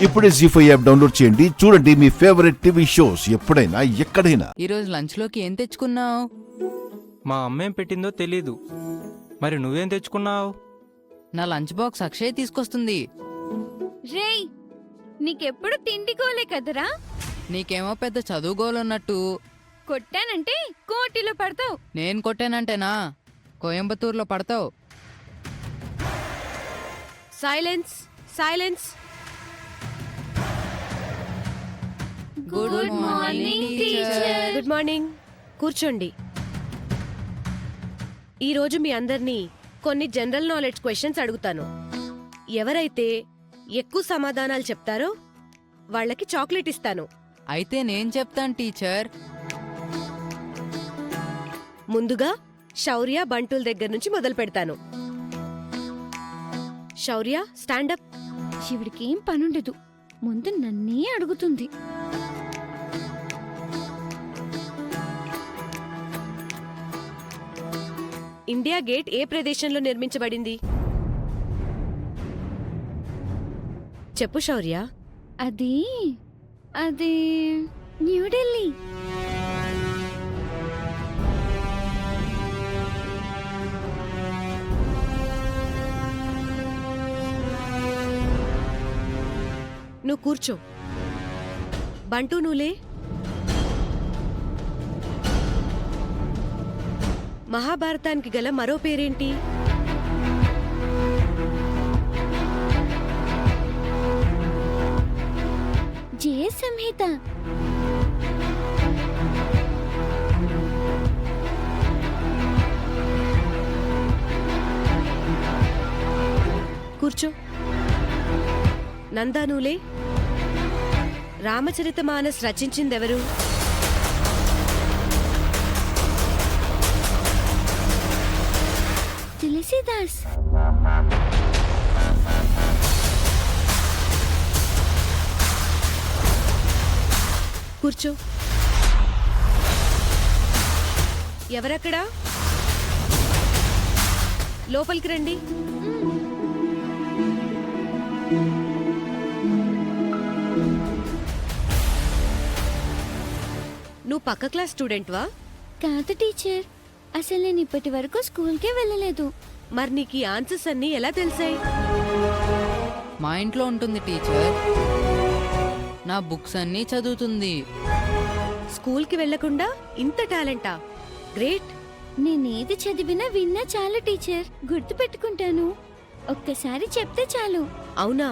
ఇప్పుడే జీ5 app download చేయండి. చూడండి మీ ఫేవరెట్ టీవీ షోస్ ఎప్పుడైనా ఎక్కడైనా. ఈరోజు లంచ్లోకి ఏం తెచ్చుకున్నావు? మా అమ్మేం పెట్టిందో తెలీదు. మరి నువ్వేం తెచ్చుకున్నావు? నా లంచ్ బాక్స్ అక్షయ్ తీసుకొస్తుంది. రేయ్, నీకెప్పుడు తిండికోలే కదరా? నీకేమో పెద్ద చదువుగోలున్నట్టు. కొట్టానంటే కోటిలో పడతావు. నేను కొట్టానంటేనా కోయంబత్తూరులో పడతావు. Silence silence. Good morning teacher. Good morning. కూర్చోండి. ఈరోజు మీ అందరినీ కొన్ని జనరల్ నాలెడ్జ్ క్వశ్చన్స్ అడుగుతాను. ఎవరైతే ఎక్కువ సమాధానాలు చెప్తారో వాళ్ళకి చాక్లెట్ ఇస్తాను. అయితే నేను చెప్తాను టీచర్. ముందుగా శౌర్య బంటుల దగ్గర నుంచి మొదలు పెడతాను. శౌర్య, స్టాండప్. శివుడికేం పనుండదు, ముందు నన్నే అడుగుతుంది. ఇండియా గేట్ ఏ ప్రదేశంలో నిర్మించబడింది? చెప్పు శౌర్య. అది అది న్యూఢిల్లీ. నువ్వు కూర్చో. బంటూ, నువ్వులే. మహాభారతానికి గల మరో పేరేంటి? జయ సంహిత. కూర్చో. నందా, నువ్వులే. రామచరితమానస్ రచించిందెవరు? తులసీదాస్. కూర్చో. ఎవరక్కడా? లోపలికి రండి. నువ్వు పక్క క్లాస్ స్టూడెంట్వా? కాదు టీచర్, అసలు నేను ఇప్పటి వరకు స్కూల్కే వెళ్ళలేదు. మరి నీకు ఈ ఆన్సర్స్ అన్నీ ఎలా తెలిసాయి? మా ఇంట్లో ఉంటుంది టీచర్. నా బుక్స్ అన్నీ చదువుతుంది. స్కూల్కి వెళ్లకుండా ఇంత టాలెంటా? గ్రేట్. నేనేది చదివినా విన్నా చాలు టీచర్, గుర్తు పెట్టుకుంటాను. ఒక్కసారి చెప్తే చాలు. అవునా?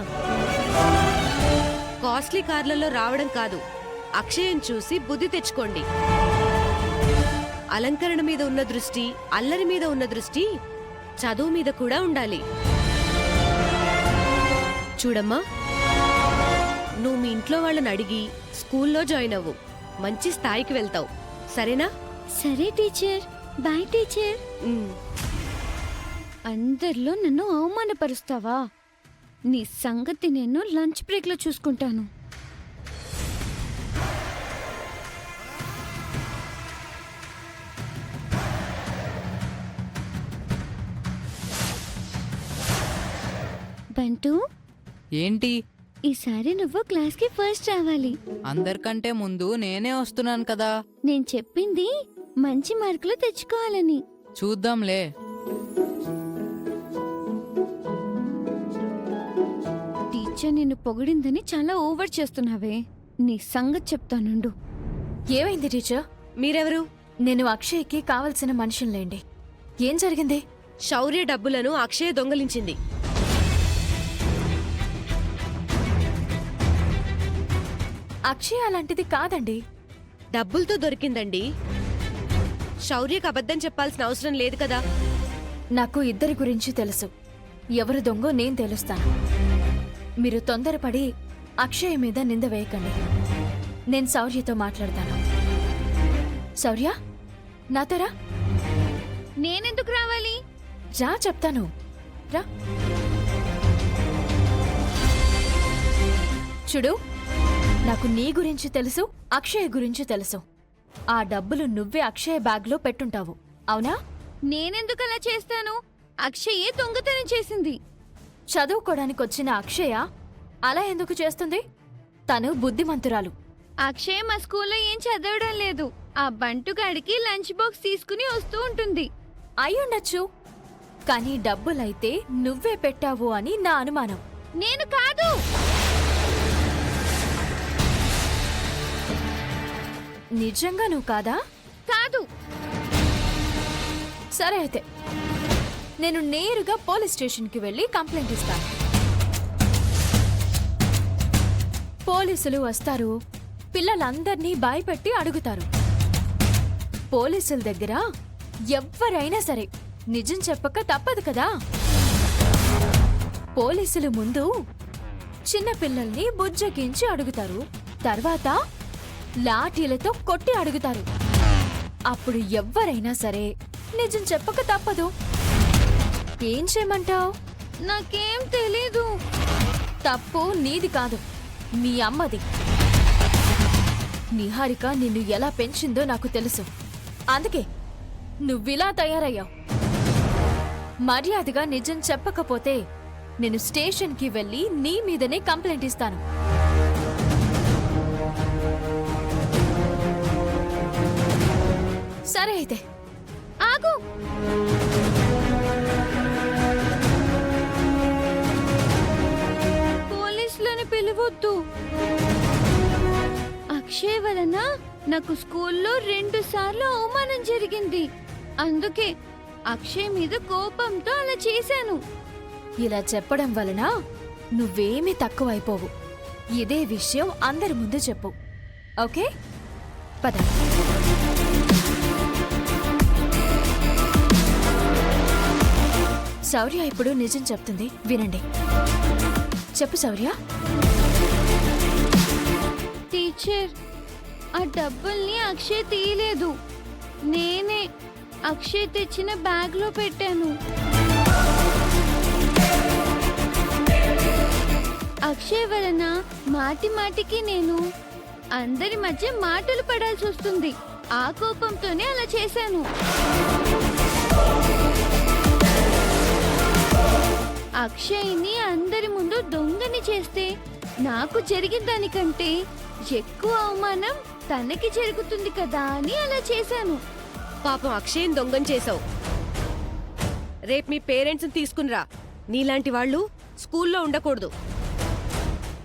కాస్ట్లీ కార్లలో రావడం కాదు, అక్షయం చూసి బుద్ధి తెచ్చుకోండి. అలంకరణ మీద ఉన్న దృష్టి, అల్లరి మీద ఉన్న దృష్టి చదువు మీద కూడా ఉండాలి. చూడమ్మా, నువ్వు మీ ఇంట్లో వాళ్ళని అడిగి స్కూల్లో జాయిన్ అవ్వు. మంచి స్థాయికి వెళ్తావు, సరేనా? సరే టీచర్. Bye teacher. అందరిలో నన్ను అవమానపరుస్తావా? నీ సంగతి నేను లంచ్ బ్రేక్లో చూసుకుంటాను. బంటూ, ఏంటి? ఈసారి నువ్వు క్లాస్కి ఫస్ట్ రావాలి. అందరికంటే ముందు నేనే వస్తున్నాను కదా. నేను చెప్పింది మంచి మార్కులు తెచ్చుకోవాలని. చూద్దాంలే. టీచర్ నిన్ను పొగిడిందని చాలా ఓవర్ చేస్తున్నావే. నీ సంగతి చెప్తానుండు. ఏమైంది టీచర్? మీరెవరు? నేను అక్షయ్కి కావలసిన మనుషుల్లేండి. ఏం జరిగింది? శౌర్య డబ్బులను అక్షయ దొంగలించింది. అక్షయ్ అలాంటిది కాదండి. డబ్బులతో దొరికిందండి. శౌర్యకు అబద్ధం చెప్పాల్సిన అవసరం లేదు కదా. నాకు ఇద్దరి గురించి తెలుసు. ఎవరు దొంగో నేను తెలుస్తాను. మీరు తొందరపడి అక్షయ్ మీద నింద వేయకండి. నేను శౌర్యతో మాట్లాడతాను. శౌర్య, నాతోరా. నేనెందుకు రావాలి? రా, చెప్తాను. రా. చూడు, నాకు నీ గురించి తెలుసు, అక్షయ్ గురించి తెలుసు. ఆ డబ్బులు నువ్వే అక్షయ్ బ్యాగ్లో పెట్టుంటావు, అవునా? నేనెందుకు అలా చేస్తాను? అక్షయే దొంగతనం చేసింది. చదువుకోవడానికి వచ్చిన అక్షయ అలా ఎందుకు చేస్తుంది? తను బుద్ధిమంతురాలు. అక్షయ్ మా స్కూల్లో ఏం చదవడం లేదు. ఆ బంటుగాడికి లంచ్ బాక్స్ తీసుకుని వస్తూ ఉంటుంది. అయ్యుండొచ్చు, కానీ డబ్బులైతే నువ్వే పెట్టావు అని నా అనుమానం. నేను కాదు. నిజంగా నువ్వు కాదా? కాదు. సరే అయితే నేను నేరుగా పోలీస్ స్టేషన్కి వెళ్ళి కంప్లైంట్ ఇస్తాను. పోలీసులు వస్తారు, పిల్లలందర్నీ భయపెట్టి అడుగుతారు. పోలీసుల దగ్గర ఎవ్వరైనా సరే నిజం చెప్పక తప్పదు కదా. పోలీసులు ముందు చిన్న పిల్లల్ని బుజ్జగించి అడుగుతారు, తర్వాత లాఠీలతో కొట్టి అడుగుతారు. అప్పుడు ఎవ్వరైనా సరే నిజం చెప్పక తప్పదు. ఏం చేయమంటావ్? నాకేం తెలీదు. తప్పు నీది కాదు, మీ అమ్మది. నిహారిక నిన్ను ఎలా పెంచిందో నాకు తెలుసు. అందుకే నువ్విలా తయారయ్యావు. మర్యాదగా నిజం చెప్పకపోతే నేను స్టేషన్కి వెళ్ళి నీ మీదనే కంప్లైంట్ ఇస్తాను. సరే అయితే ఆగు. పోలీసులను పిలవొద్దు. అక్షయ్ వలన నాకు స్కూల్లో 2 సార్లు అవమానం జరిగింది. అందుకే అక్షయ్ మీద కోపంతో అలా చేశాను. ఇలా చెప్పడం వలన నువ్వేమీ తక్కువైపోవు. ఇదే విషయం అందరి ముందు చెప్పు, ఓకే? పద. శౌర్య ఇప్పుడు నిజం చెప్తుంది, వినండి. చెప్పు శౌర్య. టీచర్, ఆ డబ్బుల్ని అక్షయ్ తీయలేదు. నేనే అక్షయ్ తెచ్చిన బ్యాగ్లో పెట్టాను. అక్షయ్ వలన మాటి మాటికి నేను అందరి మధ్య మాటలు పడాల్సి వస్తుంది. ఆ కోపంతోనే అలా చేశాను. అక్షయ్ని అందరి ముందు దొంగని చేస్తే నాకు జరిగిన దానికంటే ఎక్కువ అవమానం తనకి జరుగుతుంది కదా అని అలా చేశాను. పాపం అక్షయ్ని దొంగం చేసావు. రేపు మీ పేరెంట్స్ని తీసుకునిరా. నీలాంటి వాళ్ళు స్కూల్లో ఉండకూడదు.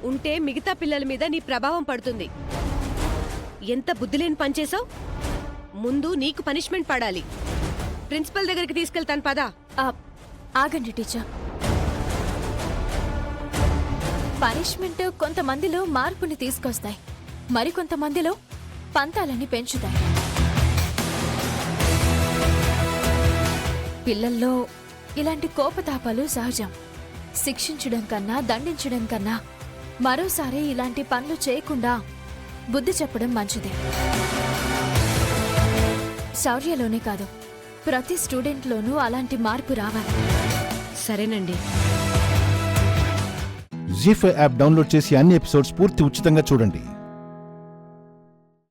ఉంటే మిగతా పిల్లల మీద నీ ప్రభావం పడుతుంది. ఎంత బుద్ధిలేని పనిచేసావు. ముందు నీకు పనిష్మెంట్ పడాలి. ప్రిన్సిపల్ దగ్గరికి తీసుకెళ్తాను, పదా. ఆగండి టీచర్. పనిష్మెంట్ కొంతమందిలో మార్పుని తీసుకొస్తాయి, మరికొంతమందిలో పంతాలని పెంచుతాయి. పిల్లల్లో ఇలాంటి కోపతాపాలు సహజం. శిక్షించడం కన్నా దండించడం కన్నా మరోసారి ఇలాంటి పనులు చేయకుండా బుద్ధి చెప్పడం మంచిది. శౌర్యలోనే కాదు, ప్రతి స్టూడెంట్లోనూ అలాంటి మార్పు రావాలి. సరేనండి. జీ5 యాప్ డౌన్లోడ్ చేసి అన్ని ఎపిసోడ్స్ పూర్తి ఉచితంగా చూడండి.